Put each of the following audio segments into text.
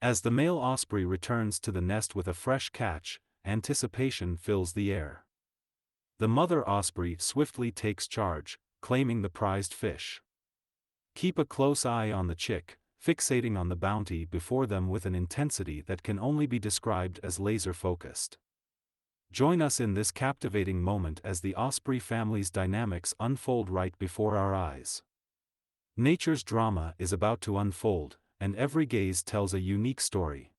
As the male osprey returns to the nest with a fresh catch, anticipation fills the air. The mother osprey swiftly takes charge, claiming the prized fish. Keep a close eye on the chick, fixating on the bounty before them with an intensity that can only be described as laser-focused. Join us in this captivating moment as the osprey family's dynamics unfold right before our eyes. Nature's drama is about to unfold, and every gaze tells a unique story.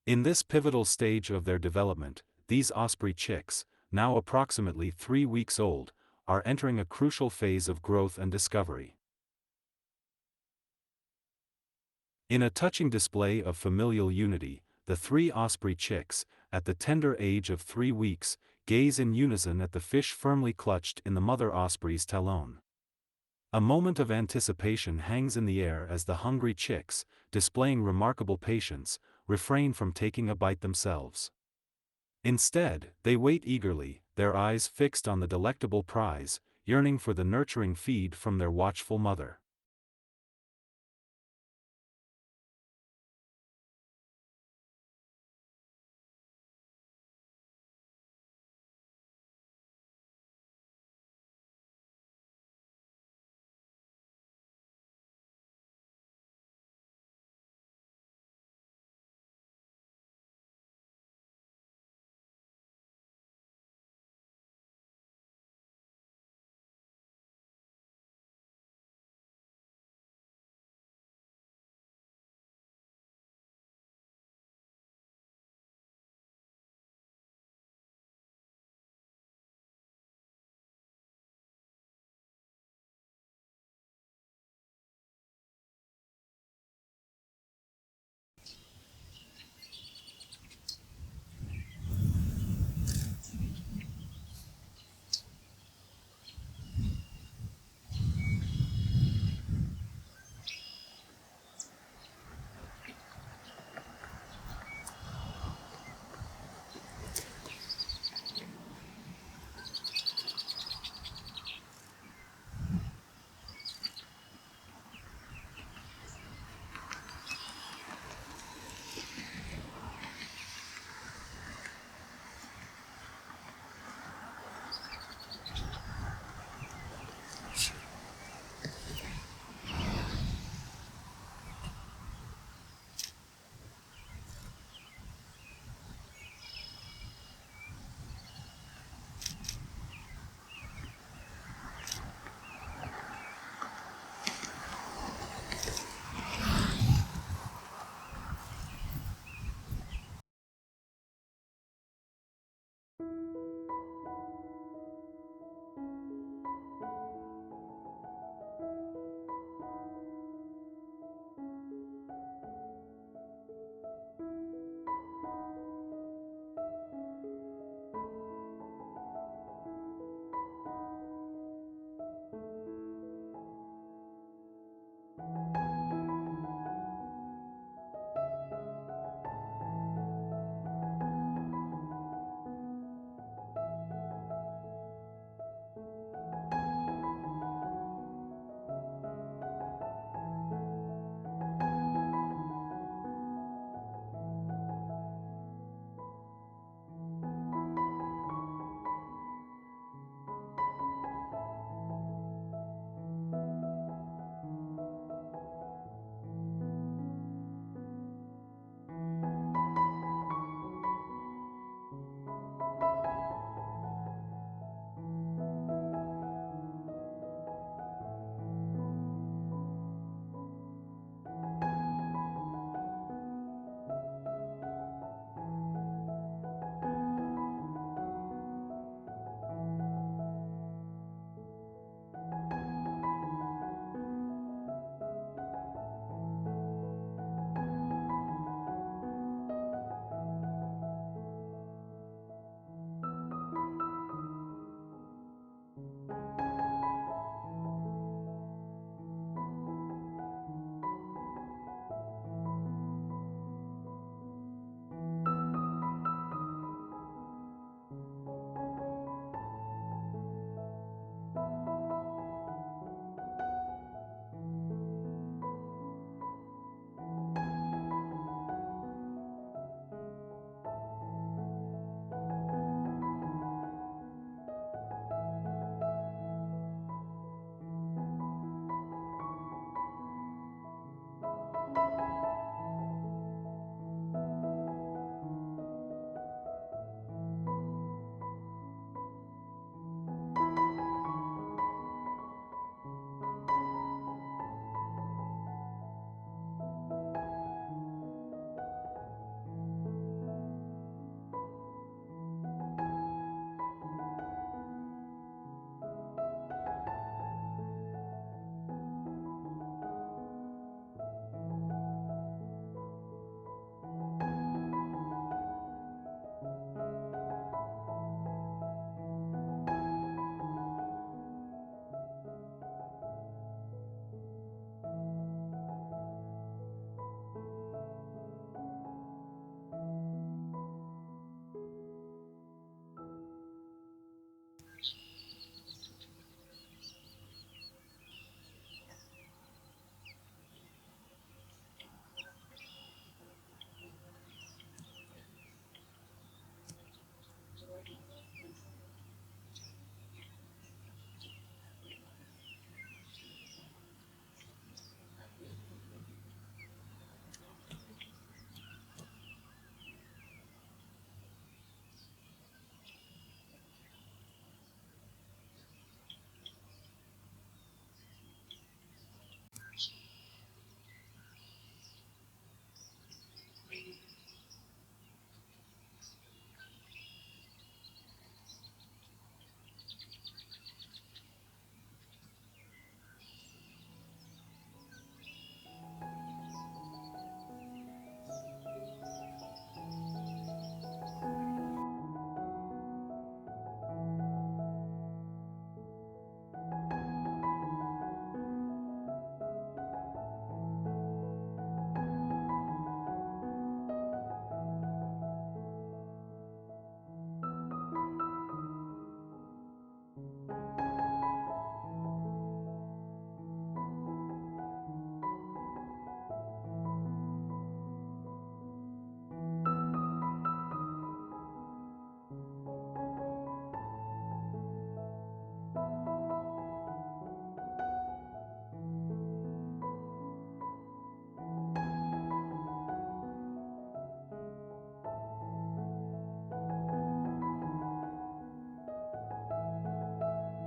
In this pivotal stage of their development, these osprey chicks, now approximately 3 weeks old, are entering a crucial phase of growth and discovery. In a touching display of familial unity, the 3 osprey chicks, at the tender age of 3 weeks, gaze in unison at the fish firmly clutched in the mother osprey's talon. A moment of anticipation hangs in the air as the hungry chicks, displaying remarkable patience, refrain from taking a bite themselves. Instead, they wait eagerly, their eyes fixed on the delectable prize, yearning for the nurturing feed from their watchful mother.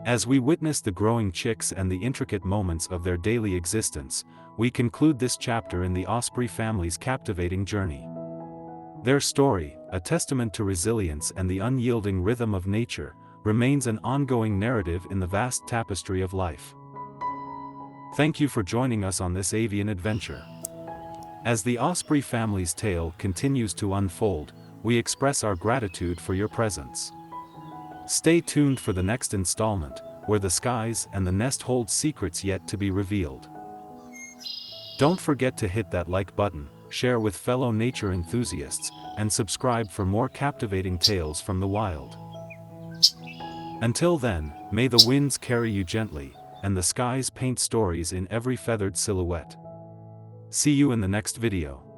As we witness the growing chicks and the intricate moments of their daily existence, we conclude this chapter in the Osprey family's captivating journey. Their story, a testament to resilience and the unyielding rhythm of nature, remains an ongoing narrative in the vast tapestry of life. Thank you for joining us on this avian adventure. As the Osprey family's tale continues to unfold, we express our gratitude for your presence. Stay tuned for the next installment, where the skies and the nest hold secrets yet to be revealed. Don't forget to hit that like button, share with fellow nature enthusiasts, and subscribe for more captivating tales from the wild. Until then, may the winds carry you gently, and the skies paint stories in every feathered silhouette. See you in the next video.